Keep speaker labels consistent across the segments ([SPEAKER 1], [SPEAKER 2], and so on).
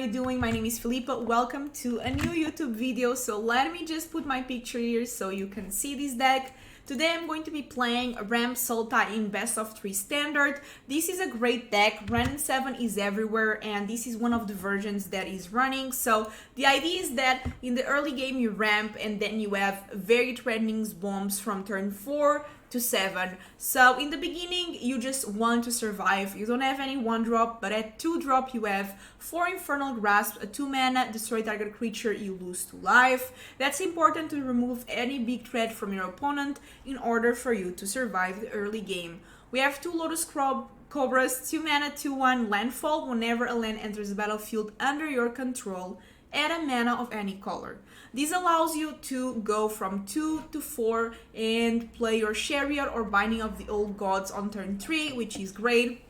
[SPEAKER 1] you doing? My name is Filipa. Welcome to a new YouTube video. So let me just put my picture here so you can see this deck. Today I'm going to be playing Ramp Sultai in Best of 3 Standard. This is a great deck. Ren 7 is everywhere and this is one of the versions that is running. So the idea is that in the early game you ramp and then you have very threatening bombs from turn 4 to 7. So in the beginning you just want to survive. You don't have any 1-drop, but at 2-drop you have 4 Infernal Grasp, a 2-mana, destroy target creature, you lose 2 life. That's important to remove any big threat from your opponent in order for you to survive the early game. We have 2 Lotus Cobras, 2-mana, 2/1 landfall. Whenever a land enters the battlefield under your control, add a mana of any color. This allows you to go from 2 to 4 and play your Chariot or Binding of the Old Gods on turn 3, which is great.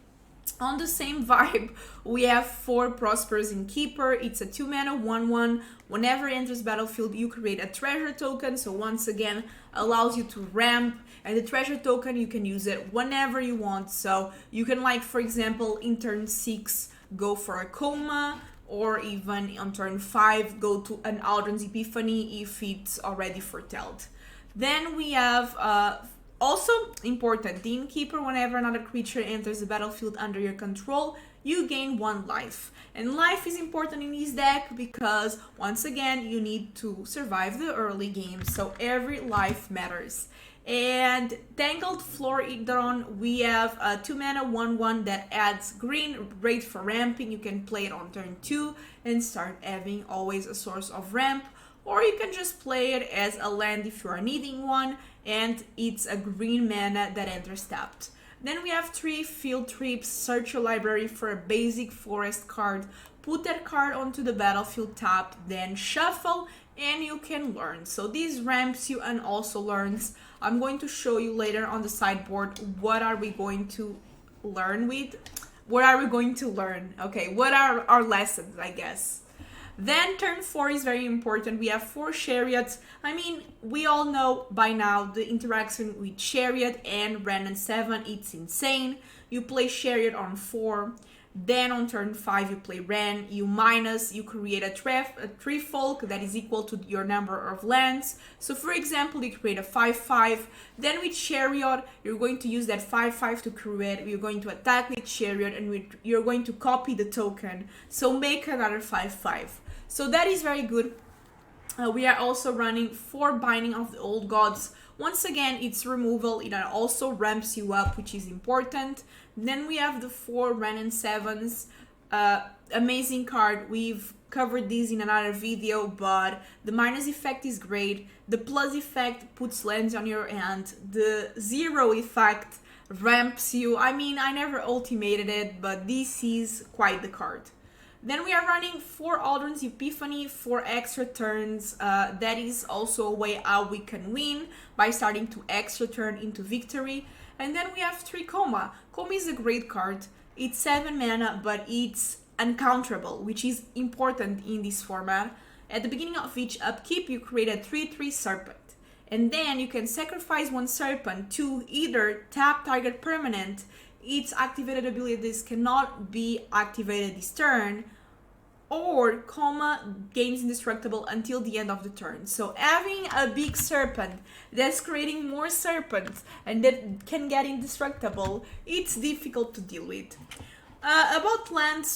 [SPEAKER 1] On the same vibe, we have 4 Prosperous Innkeeper. It's a 2-mana 1/1. Whenever it enters battlefield, you create a treasure token. So once again, allows you to ramp. And the treasure token, you can use it whenever you want. So you can, like, for example, in turn 6, go for a Coma. Or even on turn 5, go to an Aldrin's Epiphany if it's already foretold. Then we have, also important, the Innkeeper, whenever another creature enters the battlefield under your control, you gain 1 life. And life is important in this deck because, once again, you need to survive the early game, so every life matters. And Tangled Floridron, we have a 2-mana 1/1 that adds green, great for ramping. You can play it on turn 2 and start having always a source of ramp, or you can just play it as a land if you are needing one, and it's a green mana that enters tapped. Then we have 3 Field Trips. Search your library for a basic forest card, put that card onto the battlefield tapped, then shuffle, and you can learn. So this ramps you and also learns. I'm going to show you later on the sideboard what are we going to learn with. What are we going to learn? Okay, what are our lessons, I guess. Then turn 4 is very important. We have 4 Chariots. I mean, we all know by now the interaction with Chariot and Ren 7, it's insane. You play Chariot on 4. Then on turn 5 you play Ren, you create a tree folk that is equal to your number of lands. So for example, you create a 5/5, then with Chariot, you're going to use that 5/5 to create, you're going to attack with Chariot, and you're going to copy the token, so make another 5/5. So that is very good. We are also running 4 Binding of the Old Gods. Once again, it's removal. It also ramps you up, which is important. Then we have the 4 Ren 7s. Amazing card. We've covered this in another video, but the minus effect is great. The plus effect puts lands on your hand. The 0 effect ramps you. I mean, I never ultimated it, but this is quite the card. Then we are running 4 Aldrin's Epiphany, 4 extra turns. That is also a way how we can win, by starting to extra turn into victory. And then we have 3 Coma. Coma is a great card. It's 7 mana, but it's uncounterable, which is important in this format. At the beginning of each upkeep, you create a 3/3 Serpent. And then you can sacrifice 1 Serpent to either tap target permanent. Its activated abilities cannot be activated this turn, or Coma gains indestructible until the end of the turn. So having a big serpent that's creating more serpents and that can get indestructible, it's difficult to deal with. About lands,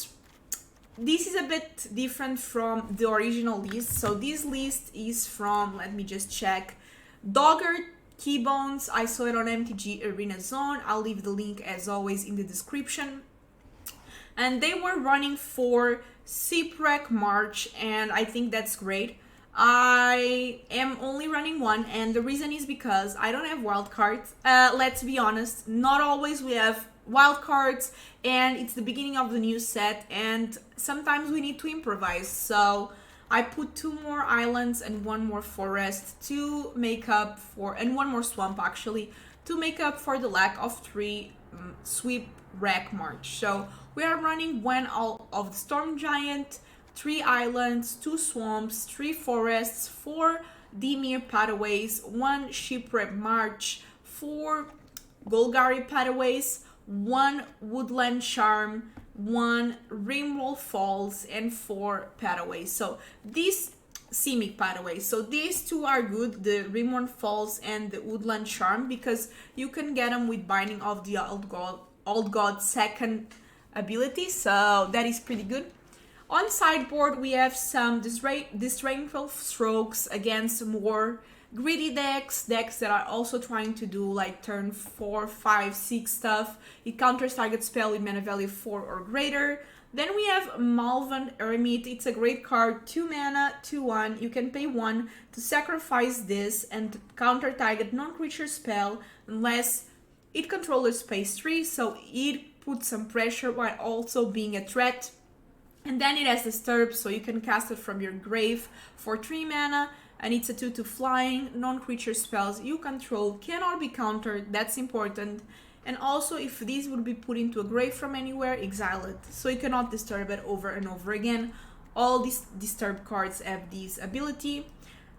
[SPEAKER 1] this is a bit different from the original list. So this list is from, let me just check, Dogger Keybones. I saw it on MTG Arena Zone. I'll leave the link as always in the description. And they were running for Shipwreck March, and I think that's great. I am only running 1, and the reason is because I don't have wild cards. Let's be honest, not always we have wild cards, and it's the beginning of the new set, and sometimes we need to improvise. So I put 2 more islands and 1 more forest to make up for, and 1 more swamp actually, to make up for the lack of 3 Shipwreck March. So we are running 1 of the Storm Giant, 3 islands, 2 swamps, 3 forests, 4 Dimir Pathways, 1 Shipwreck March, 4 Golgari Pathways, 1 Woodland Charm, 1 Rimroll Falls, and 4 Pataways. So these Simic Pataways. So these two are good, the Rimroll Falls and the Woodland Charm, because you can get them with Binding of the Old God second ability, so that is pretty good. On sideboard, we have some Disdainful Strokes against more greedy decks that are also trying to do like turn 4, 5, 6 stuff. It counters target spell with mana value 4 or greater. Then we have Malvan Eremite. It's a great card, 2 mana, 2/1. You can pay 1 to sacrifice this and counter target non-creature spell unless it controls space 3, so it puts some pressure while also being a threat. And then it has Disturb, so you can cast it from your grave for 3 mana, and it's a 2/2 flying. Non-creature spells you control cannot be countered, that's important. And also, if these would be put into a grave from anywhere, exile it, so you cannot disturb it over and over again. All these Disturb cards have this ability.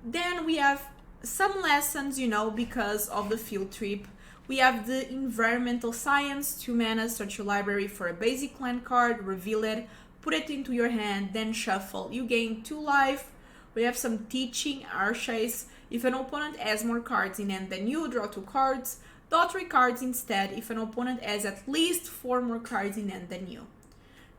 [SPEAKER 1] Then we have some lessons, you know, because of the field trip. We have the Environmental Science, 2 mana, search your library for a basic land card, reveal it, put it into your hand, then shuffle. You gain 2 life. We have some Teaching Archais. If an opponent has more cards in hand than you, draw 2 cards. Draw 3 cards instead if an opponent has at least 4 more cards in hand than you.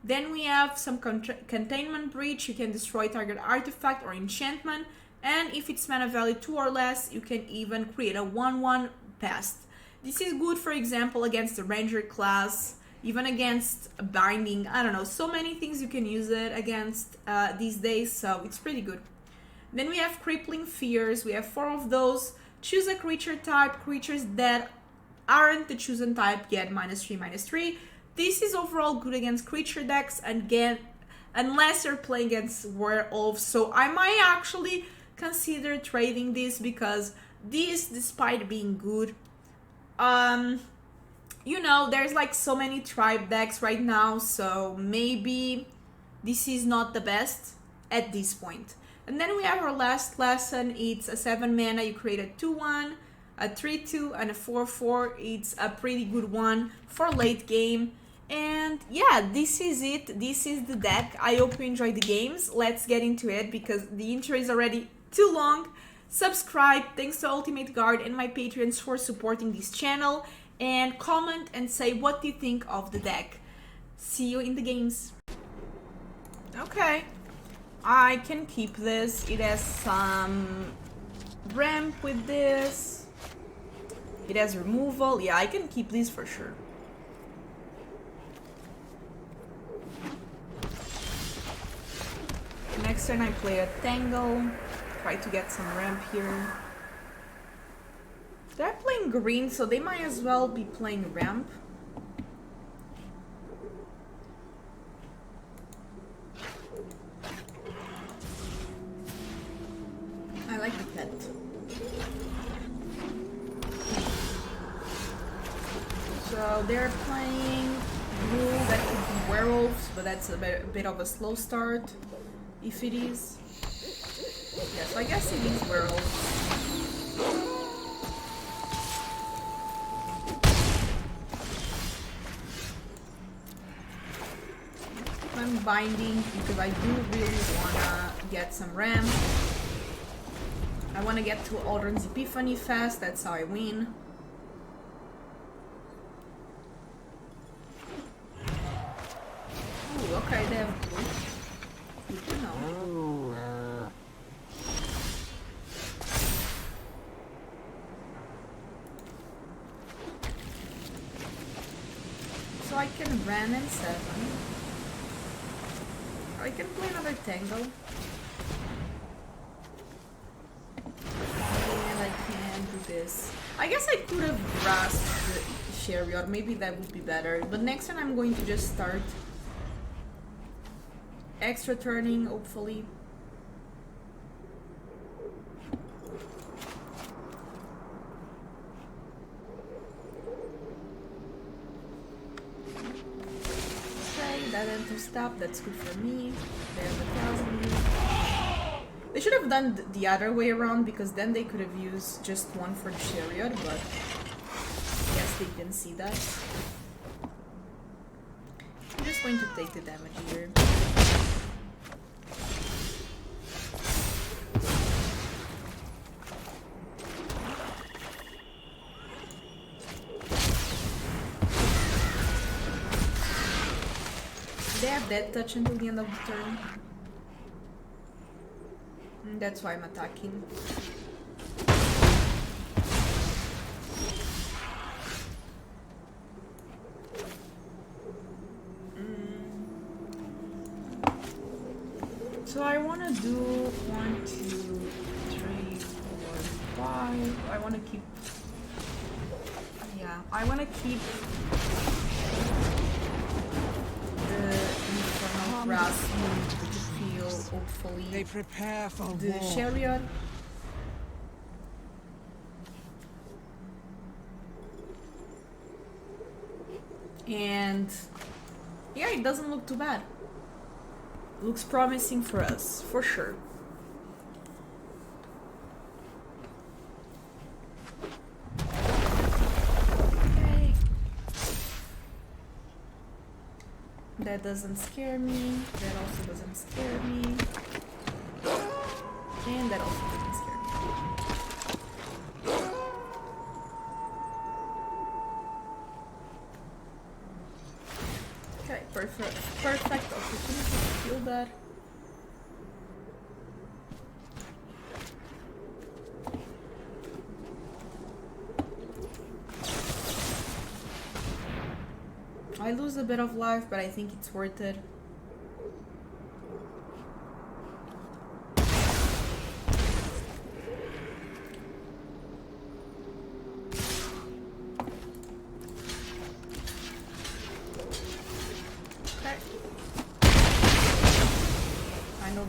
[SPEAKER 1] Then we have some Containment Breach. You can destroy target artifact or enchantment, and if it's mana value 2 or less, you can even create a 1/1 Pest. This is good, for example, against the Ranger class, even against Binding. I don't know, so many things you can use it against these days, so it's pretty good. Then we have Crippling Fears. We have 4 of those. Choose a creature type. Creatures that aren't the chosen type get -3/-3. This is overall good against creature decks, and again, unless you're playing against werewolves. So I might actually consider trading this, because this, despite being good, you know, there's like so many tribe decks right now, so maybe this is not the best at this point. And then we have our last lesson. It's a 7 mana. You create a 2/1, a 3/2, and a 4/4. It's a pretty good one for late game. And yeah, this is it. This is the deck. I hope you enjoyed the games. Let's get into it, because the intro is already too long. Subscribe. Thanks to Ultimate Guard and my Patreons for supporting this channel. And comment and say what you think of the deck. See you in the games. Okay. I can keep this. It has some ramp with this. It has removal. Yeah, I can keep these for sure. Next turn I play a Tangle. Try to get some ramp here. They're playing green, so they might as well be playing ramp. I like the pet. So they're playing blue, that could be werewolves, but that's a bit of a slow start, if it is. Yes, I guess it is werewolves. I'm binding because I do really wanna get some ramp. I wanna get to Aldrin's Epiphany fast, that's how I win. Ooh, okay, they have blue. Good to know. So I can ram in 7. I can play another Tangle. And I can do this. I guess I could have grasped the Chariot, maybe that would be better. But next time I'm going to just start extra turning, hopefully. That enter stop, that's good for me. They have 1,000. They should have done the other way around, because then they could have used just one for the Chariot, but I guess they didn't see that. I'm just just going to take the damage here. They have death touch until the end of the turn. And that's why I'm attacking. So I want to do 1, 2, 3, 4, 5. I want to keep. Yeah, I want to keep the infernal grasp to feel, hopefully,
[SPEAKER 2] they prepare for
[SPEAKER 1] the
[SPEAKER 2] war.
[SPEAKER 1] chariot. And yeah, it doesn't look too bad. Looks promising for us, for sure. Okay. That doesn't scare me. That also doesn't scare me. And that also doesn't scare me. Okay, perfect opportunity to kill that. I lose a bit of life, but I think it's worth it.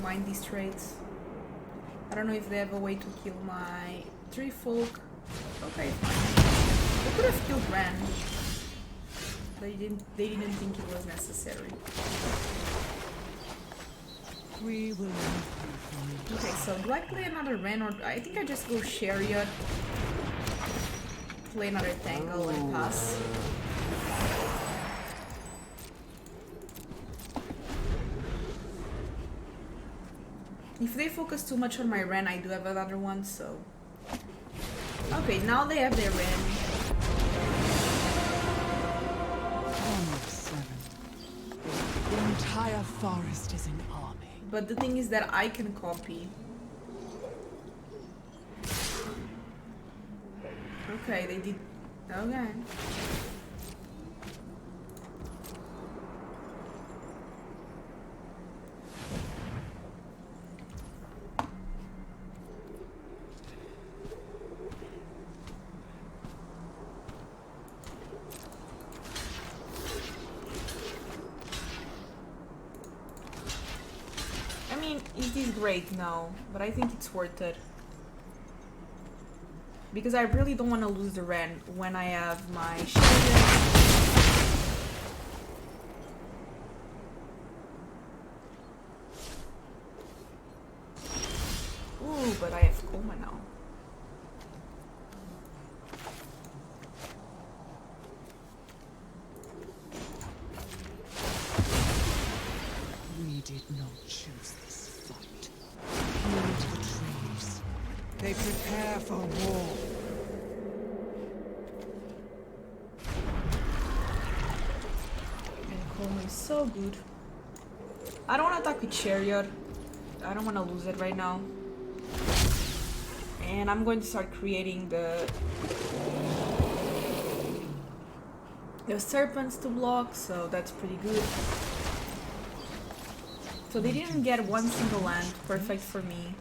[SPEAKER 1] Mind these traits. I don't know if they have a way to kill my tree folk. Okay, fine. They could have killed Ren. They didn't think it was necessary.
[SPEAKER 2] We will.
[SPEAKER 1] Okay, so do I play another Ren, or I think I just go Chariot, play another Tangle and pass. If they focus too much on my Ren, I do have another one, so... Okay, now they have their Ren.
[SPEAKER 2] The entire forest is an army.
[SPEAKER 1] But the thing is that I can copy. Okay, they did... Okay. It is great now, but I think it's worth it. Because I really don't want to lose the Ren when I have my Chariot. Ooh, but I have Coma now.
[SPEAKER 2] We did not choose this fight. Into the trees. They prepare for war.
[SPEAKER 1] And Coma is so good. I don't want to attack with Chariot. I don't want to lose it right now. And I'm going to start creating the serpents to block, so that's pretty good. So they didn't get one single land, perfect for me.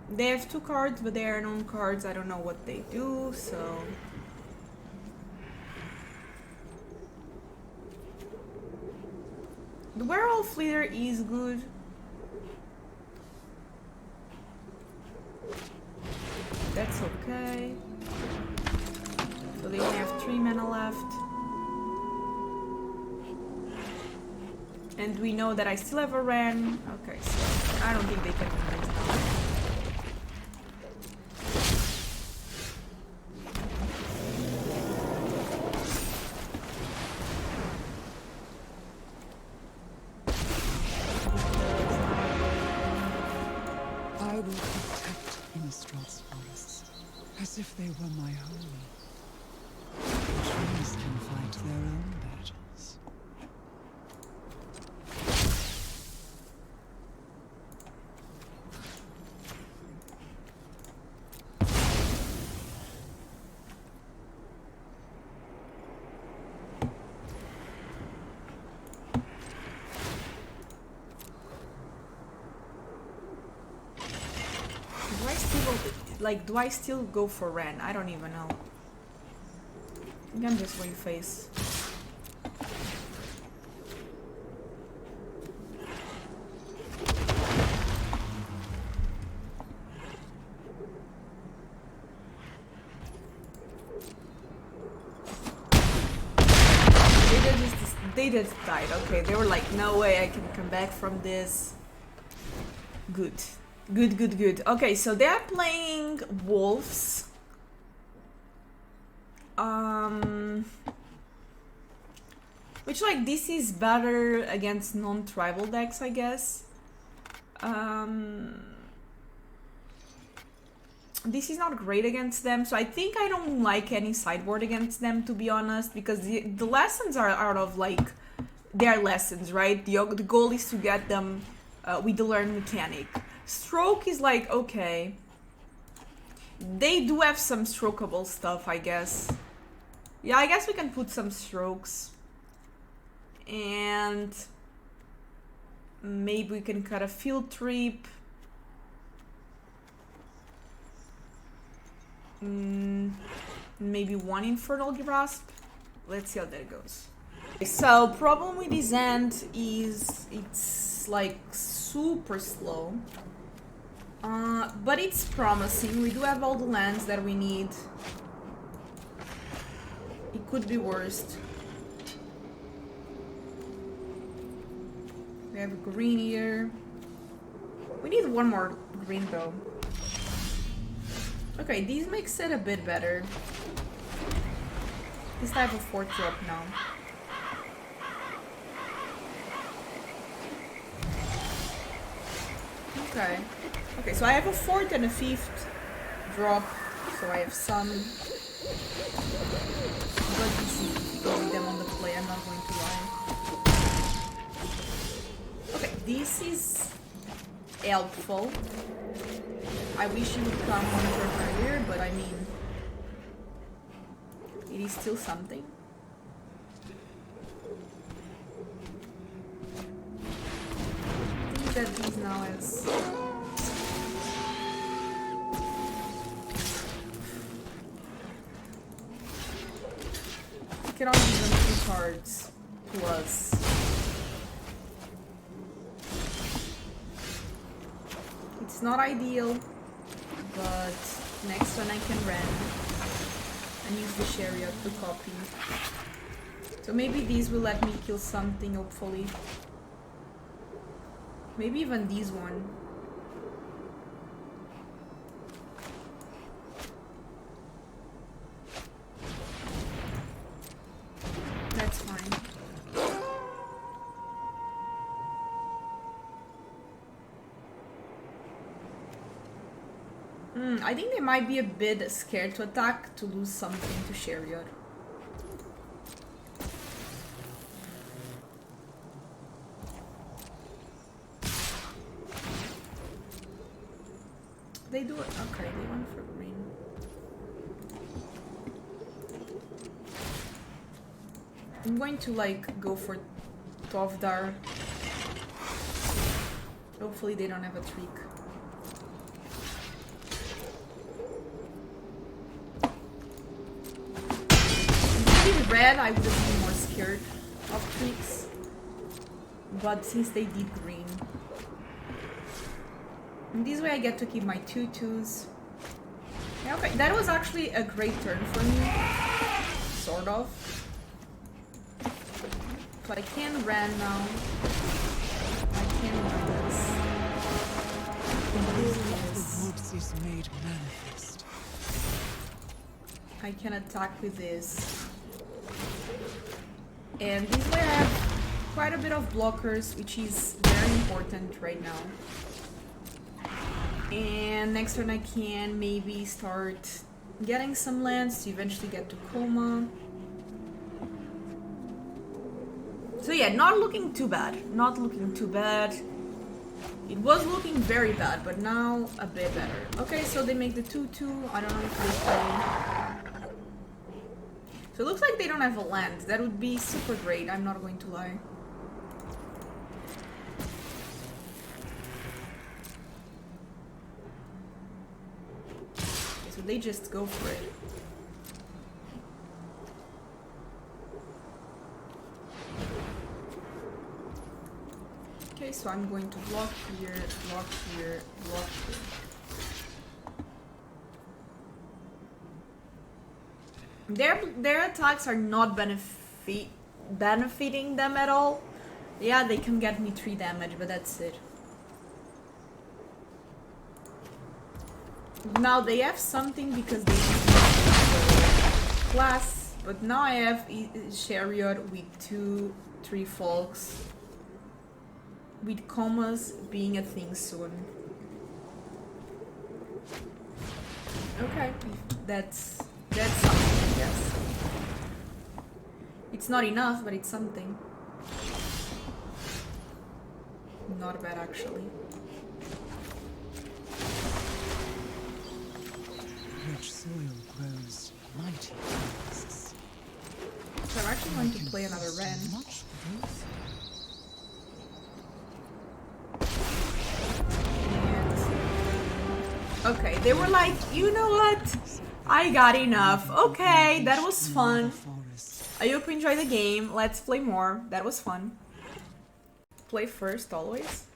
[SPEAKER 1] They have 2 cards, but they are known cards. I don't know what they do, so... The Werewolf Leader is good. That's okay. So they only have 3 mana left. And we know that I still have a Ren. Okay, so I don't think they can win this now.
[SPEAKER 2] I will protect Innistrad's forests as if they were my home. The trees can fight their own battles.
[SPEAKER 1] Do I still go for Ren? I don't even know. I think I'm just going face. They just died. Okay, they were like, no way I can come back from this. Good. Good. Okay, so they're playing wolves. Which, like, this is better against non-tribal decks, I guess. This is not great against them, so I think I don't like any sideboard against them, to be honest, because the lessons are out of, like, their lessons, right? The goal is to get them with the learn mechanic. Stroke is like, okay. They do have some strokeable stuff, I guess. Yeah, I guess we can put some strokes. And maybe we can cut a field trip. Maybe one Infernal Grasp. Let's see how that goes. So, problem with this end is it's like super slow. But it's promising. We do have all the lands that we need. It could be worse. We have green here. We need one more green though. Okay, these makes it a bit better. This type of 4th drop now. Okay. Okay, so I have a 4th and a 5th drop, so I have some. But this is difficult with them on the play, I'm not going to lie. Okay, this is helpful. I wish you would come one turn earlier, but I mean, it is still something. I think that these now is. You cannot give them 2 cards plus. It's not ideal, but next one I can run and use the chariot to copy. So maybe these will let me kill something, hopefully. Maybe even these one. That's fine. I think they might be a bit scared to attack to lose something to chariot. They do it. Okay, they went for green. I'm going to like go for Tovdar. Hopefully they don't have a tweak. If red, I would have been more scared of tweaks. But since they did green. And this way I get to keep my 2/2s. Yeah, okay, that was actually a great turn for me. Sort of. So I can run now. I can run this.
[SPEAKER 2] The will of the woods is made manifest.
[SPEAKER 1] I can attack with this. And this way I have quite a bit of blockers, which is very important right now. And next turn I can maybe start getting some lands to eventually get to Coma. So yeah, not looking too bad. Not looking too bad. It was looking very bad, but now a bit better. Okay, so they make the 2-2. I don't know if they play. So it looks like they don't have a land. That would be super great, I'm not going to lie. Okay, so they just go for it. Okay, so I'm going to block here, block here, block here. Their attacks are not benefiting them at all. Yeah, they can get me 3 damage, but that's it. Now they have something because they have class, but now I have Chariot with 2-3 folks. With Comas being a thing soon. Okay, that's something, I guess. It's not enough, but it's something. Not bad, actually.
[SPEAKER 2] Rich soil grows mighty forests.
[SPEAKER 1] So I'm actually going to play another Ren.
[SPEAKER 2] Much growth.
[SPEAKER 1] Okay, they were like, you know what? I got enough. Okay, that was fun. I hope you enjoyed the game. Let's play more. That was fun. Play first, always.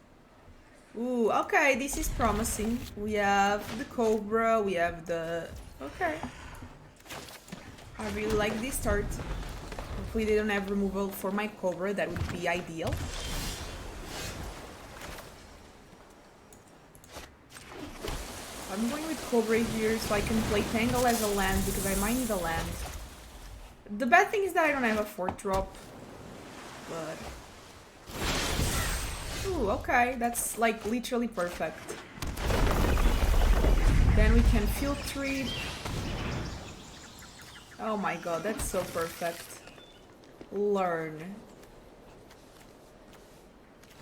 [SPEAKER 1] Ooh, okay, this is promising. We have the Cobra, we have the... Okay. I really like this start. Hopefully they don't have removal for my Cobra, that would be ideal. I'm going with Cobra here so I can play Tangle as a land because I might need a land. The bad thing is that I don't have a 4th drop. But... Ooh, okay, that's like literally perfect. Then we can filtrate. Oh my god, that's so perfect. Learn.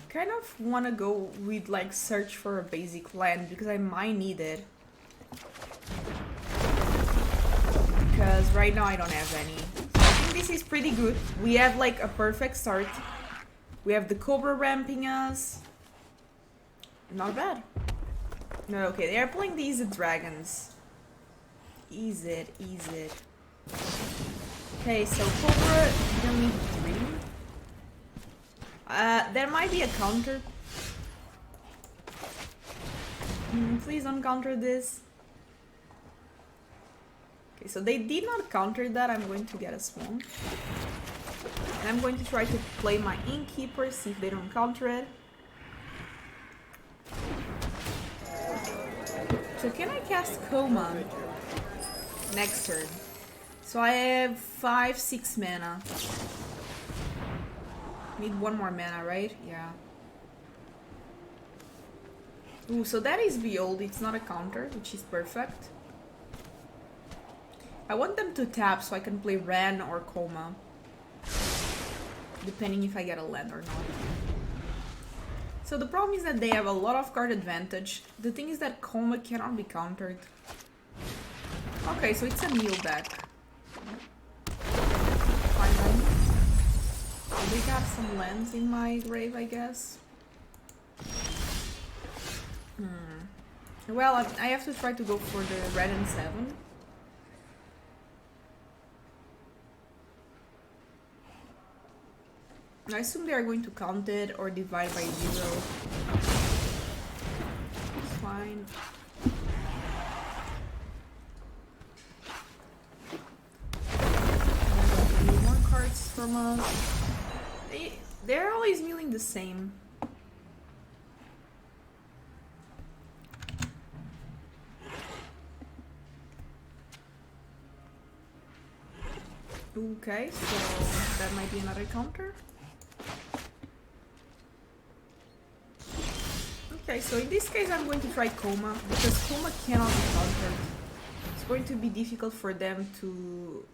[SPEAKER 1] Kind of want to go with like search for a basic land because I might need it. Because right now I don't have any. So I think this is pretty good. We have like a perfect start. We have the Cobra ramping us. Not bad. No, okay, they are playing these dragons. Ease it, ease it. Okay, so Cobra, you need 3. There might be a counter. Please don't counter this. Okay, so they did not counter that. I'm going to get a Swan. And I'm going to try to play my Innkeeper, see if they don't counter it. So can I cast Coma next turn? So I have 5-6 mana. Need 1 more mana, right? Yeah. Ooh, so that is Behold. It's not a counter, which is perfect. I want them to tap so I can play Ren or Coma. Depending if I get a land or not. So the problem is that they have a lot of card advantage. The thing is that Coma cannot be countered. Okay, so it's a Neil deck. Fine then. They got some lands in my grave, I guess. Well, I have to try to go for the red and 7. I assume they are going to count it or divide by 0. It's fine. More cards from us. They're always milling the same. Okay, so that might be another counter. Okay, so in this case I'm going to try Coma, because Coma cannot be countered. It's going to be difficult for them to...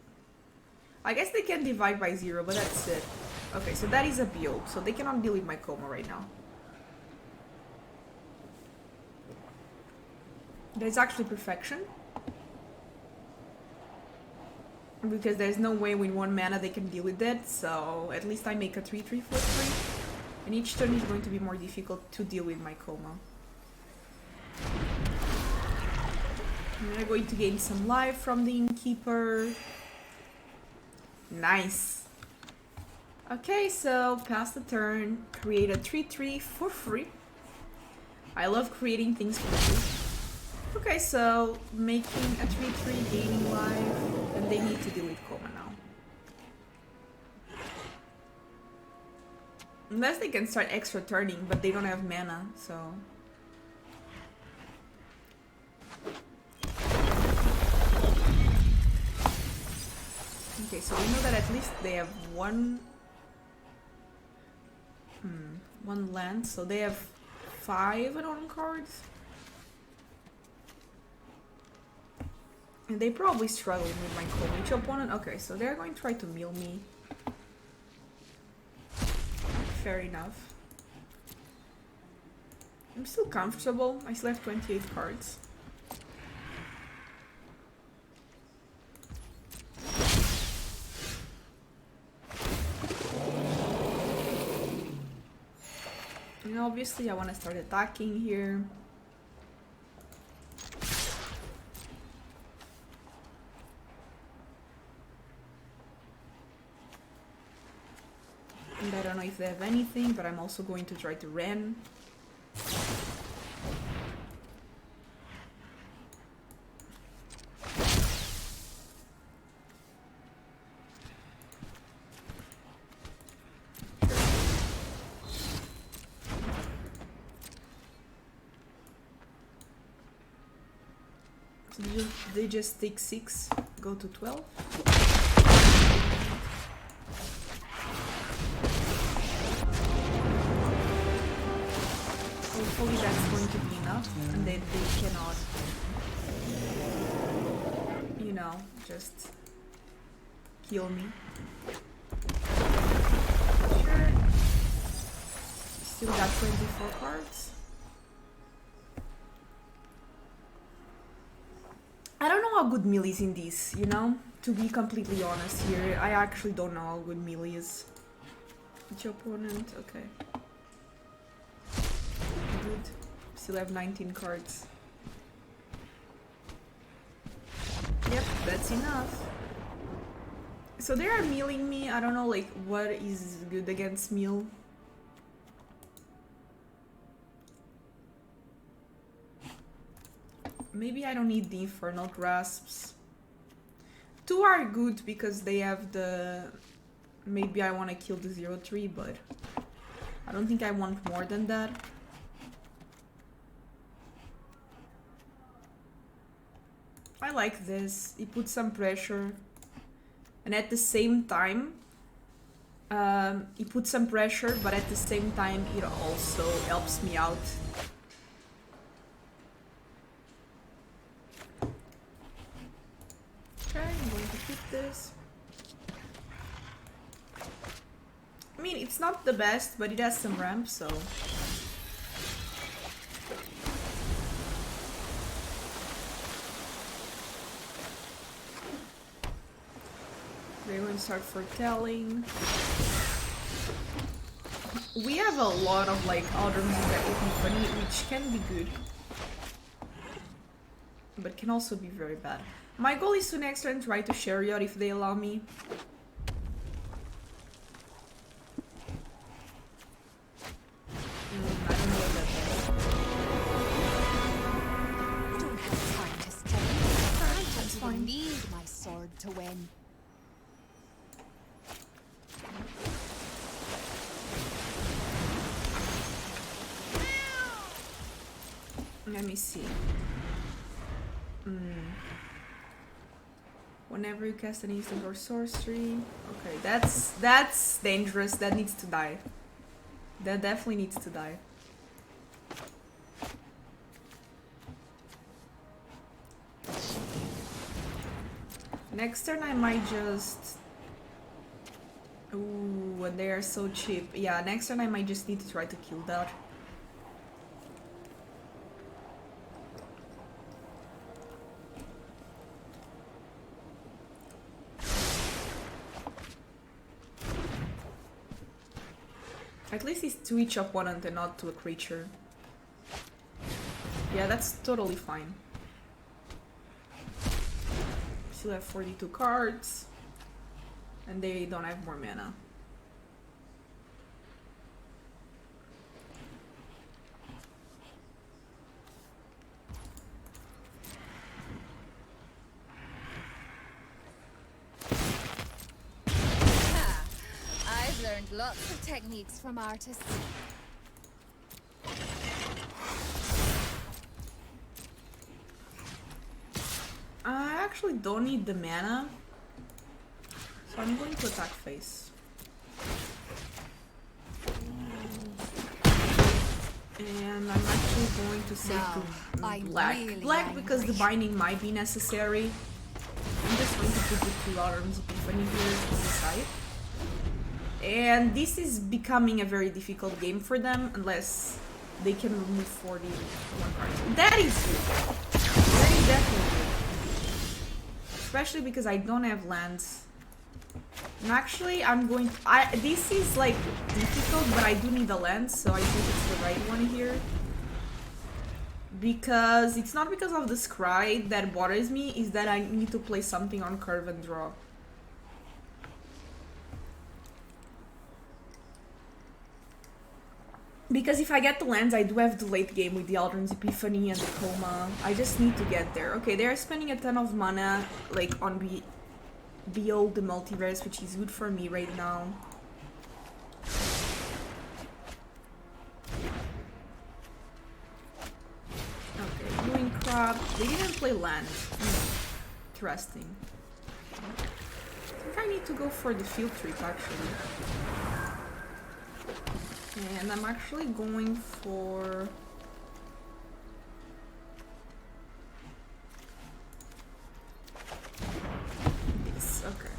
[SPEAKER 1] I guess they can divide by 0, but that's it. Okay, so that is a build, so they cannot deal with my Coma right now. That's actually perfection. Because there's no way with 1 mana they can deal with that, so at least I make a 3/3 for 3. And each turn is going to be more difficult to deal with my Coma. And we're going to gain some life from the Innkeeper. Nice! Okay, so pass the turn, create a 3/3 for free. I love creating things for free. Okay, so making a 3/3, gaining life, and they need to deal with Coma now. Unless they can start extra turning, but they don't have mana, so... Okay, so we know that at least they have one land, so they have 5 unknown cards. And they probably struggle with my Coma. Each opponent... Okay, so they're going to try to mill me. Fair enough. I'm still comfortable. I still have 28 cards. And obviously I want to start attacking here. And I don't know if they have anything, but I'm also going to try to Ren. So they just take 6, go to 12. Hopefully that's going to be enough, and then they cannot, you know, just kill me. Sure. Still got 24 cards. I don't know how good melee is in this, you know? To be completely honest here, I actually don't know how good melee is. Which opponent? Okay. Good. Still have 19 cards. Yep, that's enough. So they are milling me. I don't know like what is good against mill. Maybe I don't need the Infernal Grasps. 2 are good because they have the... Maybe I want to kill the 0/3, but I don't think I want more than that. I like this. It puts some pressure. And at the same time, it puts some pressure, but at the same time, it also helps me out. Okay, I'm going to keep this. I mean, it's not the best, but it has some ramp, so... We're going to start foretelling. We have a lot of like other manga epiphany, which can be good, but can also be very bad. My goal is to next turn try to Chariot if they allow me. I don't know what that is.
[SPEAKER 3] I don't have time to study. I just need my sword to win.
[SPEAKER 1] Let me see. Whenever you cast an instant or sorcery. Okay, that's dangerous. That needs to die. That definitely needs to die. Next turn I might just... Ooh, and they are so cheap. Yeah, next turn I might just need to try to kill that. At least it's to each opponent and not to a creature. Yeah, that's totally fine. Still have 42 cards. And they don't have more mana.
[SPEAKER 3] I've learned lots of techniques from artists.
[SPEAKER 1] I actually don't need the mana. So I'm going to attack face. And I'm actually going to save
[SPEAKER 3] Now,
[SPEAKER 1] to
[SPEAKER 3] I'm
[SPEAKER 1] black.
[SPEAKER 3] really
[SPEAKER 1] Black because the
[SPEAKER 3] angry.
[SPEAKER 1] binding might be necessary. I'm just going to put the 2 Alarms Epiphany here on the side. And this is becoming a very difficult game for them unless they can remove 41 cards. That is good. That is definitely good. Especially because I don't have lands. And actually, I'm going to... this is like difficult, but I do need a land, so I think it's the right one here. Because it's not because of the scry that bothers me, is that I need to play something on curve and draw. Because if I get the lands, I do have the late game with the Aldrin's Epiphany and the Coma. I just need to get there. Okay, they're spending a ton of mana, like, on Behold the Multiverse, which is good for me right now. Okay, doing crop. They didn't play land. Interesting. I think I need to go for the field trip, actually. And I'm actually going for... this, okay.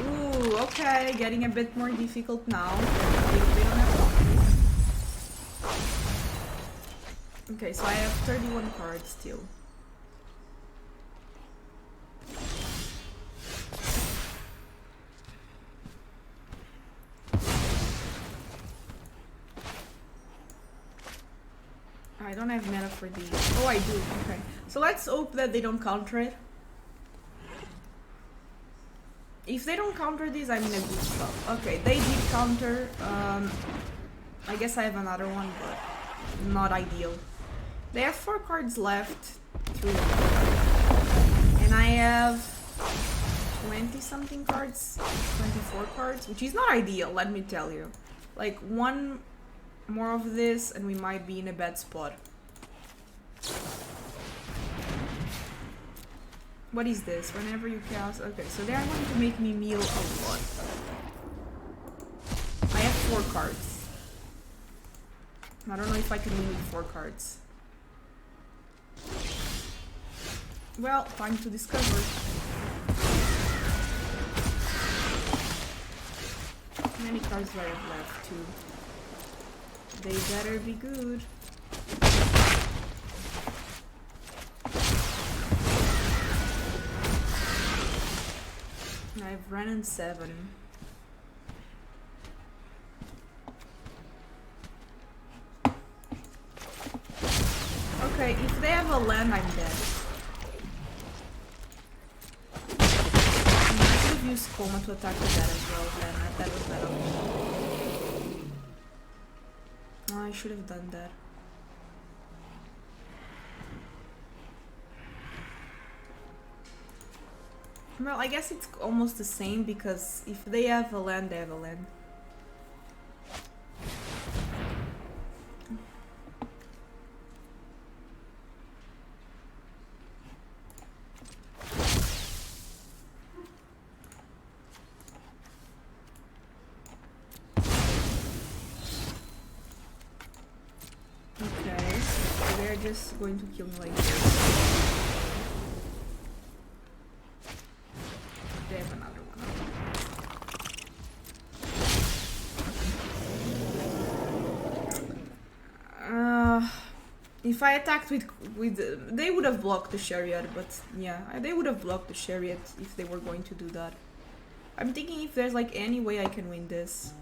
[SPEAKER 1] Ooh, okay, getting a bit more difficult now. They don't have copies. Okay, so I have 31 cards still. I don't have mana for these. Oh, I do. Okay. So let's hope that they don't counter it. If they don't counter this, I'm in a good spot. Okay, they did counter. I guess I have another one, but not ideal. They have 4 cards left. 3. And I have 20 something cards. 24 cards, which is not ideal, let me tell you. Like, one more of this and we might be in a bad spot. What is this? Whenever you cast... Okay, so they are going to make me meal a lot. I have 4 cards. I don't know if I can win with 4 cards. Well, time to discover. How many cards do I have left? 2. They better be good. I've run in 7. Okay, if they have a land, I'm dead. I should have used Coma to attack with that as well, then that was better. Oh, I should have done that. Well, I guess it's almost the same because if they have a land, they have a land. just going to kill me like this. They have another one. If I attacked with they would have blocked the chariot, but yeah, they would have blocked the chariot if they were going to do that. I'm thinking if there's like any way I can win this.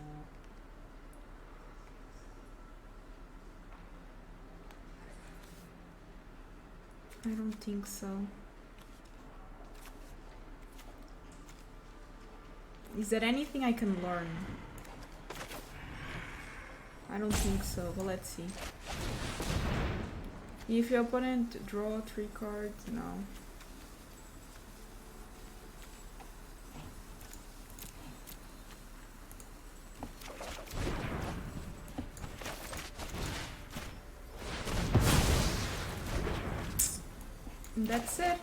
[SPEAKER 1] I don't think so. Is there anything I can learn? I don't think so, but let's see. If your opponent draw 3 cards, no. And that's it.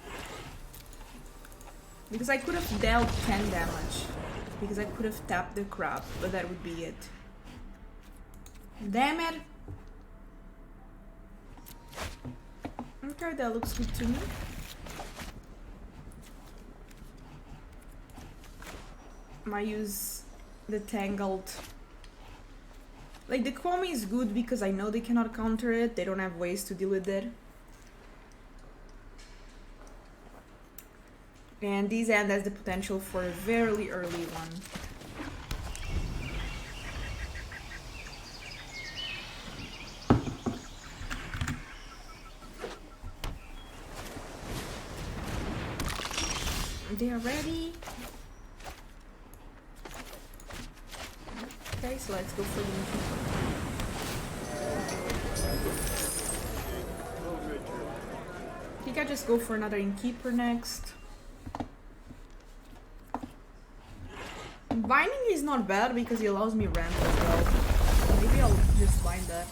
[SPEAKER 1] Because I could have dealt 10 damage. Because I could have tapped the crab, but that would be it. Damn it! Okay, that looks good to me. I use the Tangled. Like, the Kwame is good because I know they cannot counter it. They don't have ways to deal with it. And this end has the potential for a very early one. They are ready. Okay, so let's go for the I think I just go for another Innkeeper next. Binding is not bad because he allows me ramp as well. Maybe I'll just bind that.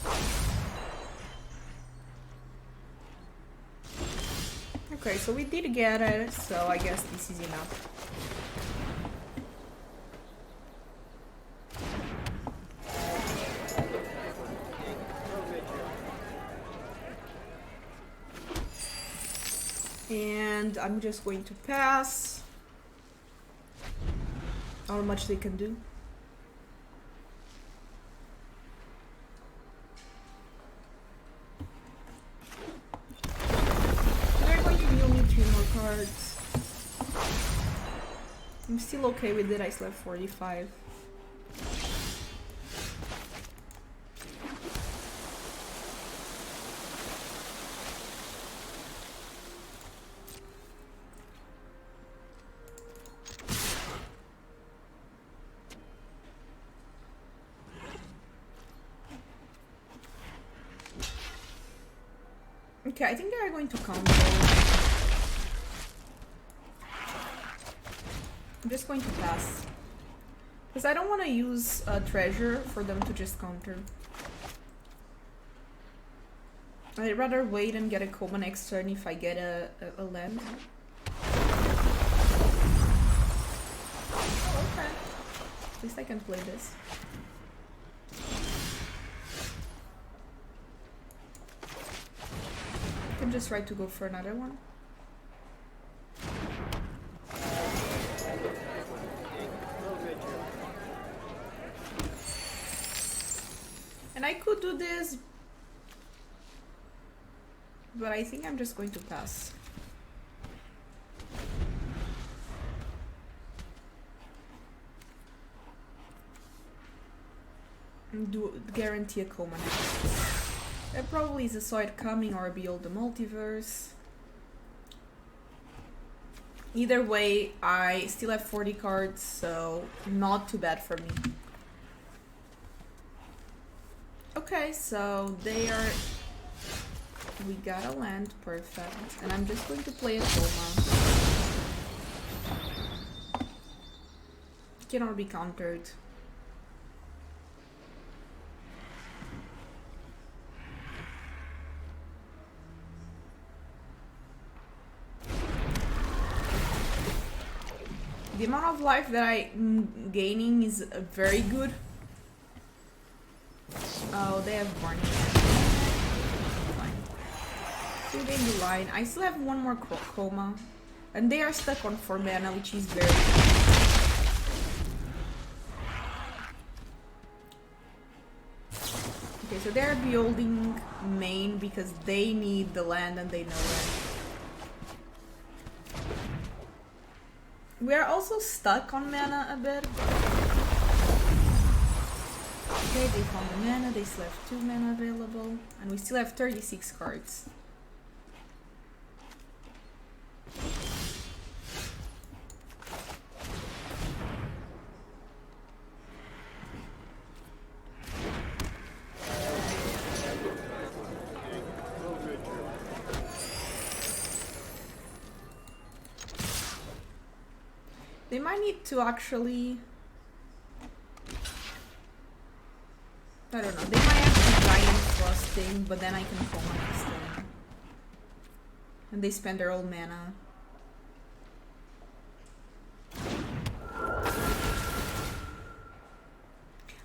[SPEAKER 1] Okay, so we did get it, so I guess this is enough. And I'm just going to pass. How much they can do. They're going to deal me 3 more cards. I'm still okay with it, I still have 45. Okay, I think they are going to counter. I'm just going to pass. Because I don't want to use a treasure for them to just counter. I'd rather wait and get a Coma next turn if I get a land. Oh, okay. At least I can play this. I can just try to go for another one. And I could do this, but I think I'm just going to pass. And guarantee a Coma next. There probably is a Side coming or Behold the Multiverse. Either way, I still have 40 cards, so not too bad for me. Okay, so they are... We got a land, perfect. And I'm just going to play a Coma. Cannot be countered. The amount of life that I'm gaining is very good. Oh, they have warning. Fine. 2 Dandelion. I still have 1 more Coma. And they are stuck on 4 mana, which is very... Okay, so they're building main because they need the land and they know it. We are also stuck on mana a bit. Okay, they found the mana, they still have 2 mana available, and we still have 36 cards. They might need to actually... I don't know, they might have to giant frosting, but then I can coma next turn. And they spend their old mana.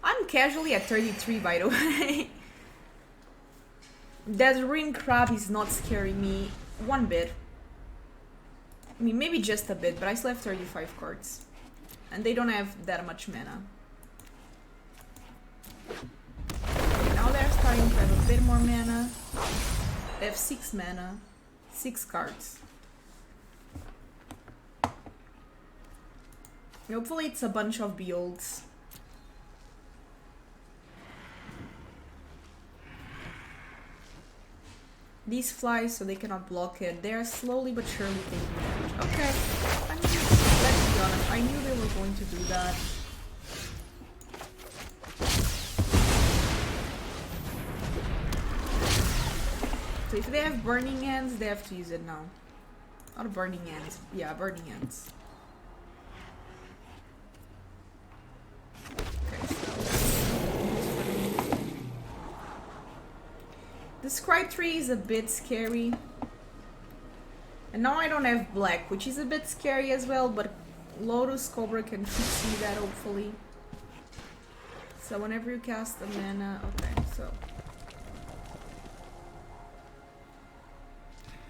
[SPEAKER 1] I'm casually at 33, by the way. That ring crab is not scaring me one bit. I mean, maybe just a bit, but I still have 35 cards. And they don't have that much mana. Okay, now they're starting to have a bit more mana. They have 6 mana. 6 cards. Hopefully it's a bunch of Beholds. These fly so they cannot block it. They are slowly but surely taking damage. Okay, let's be honest, I knew they were going to do that. So if they have Burning Hands, they have to use it now. Not Burning Hands. Yeah, Burning Hands. Okay, so... The Scribe tree is a bit scary. And now I don't have black, which is a bit scary as well, but Lotus Cobra can see that hopefully. So whenever you cast a mana... Okay, so...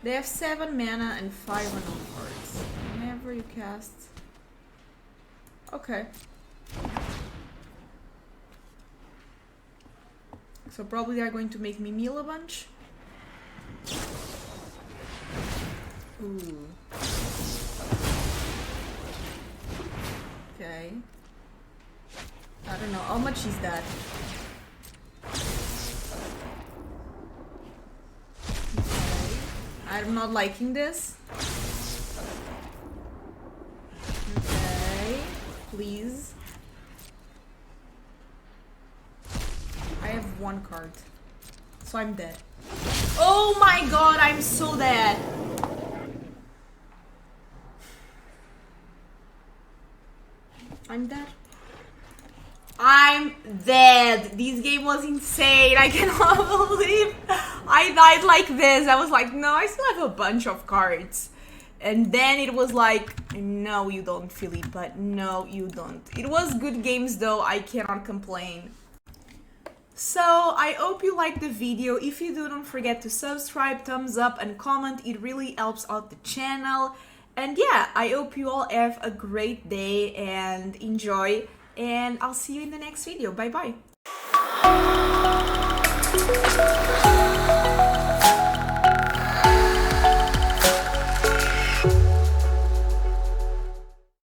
[SPEAKER 1] They have 7 mana and 5 unknown cards. Whenever you cast... Okay. So probably they are going to make me meal a bunch. Ooh. Okay. I don't know. How much is that? Okay. I'm not liking this. Okay. Please. I have 1 card. So I'm dead. Oh my god, I'm so dead. I'm dead. I'm dead. This game was insane. I cannot believe I died like this. I was like, no, I still have a bunch of cards. And then it was like, no, you don't, Filipa. No, you don't. It was good games though. I cannot complain. So, I hope you liked the video. If you do, don't forget to subscribe, thumbs up, and comment. It really helps out the channel. And yeah, I hope you all have a great day and enjoy. And I'll see you in the next video. Bye bye.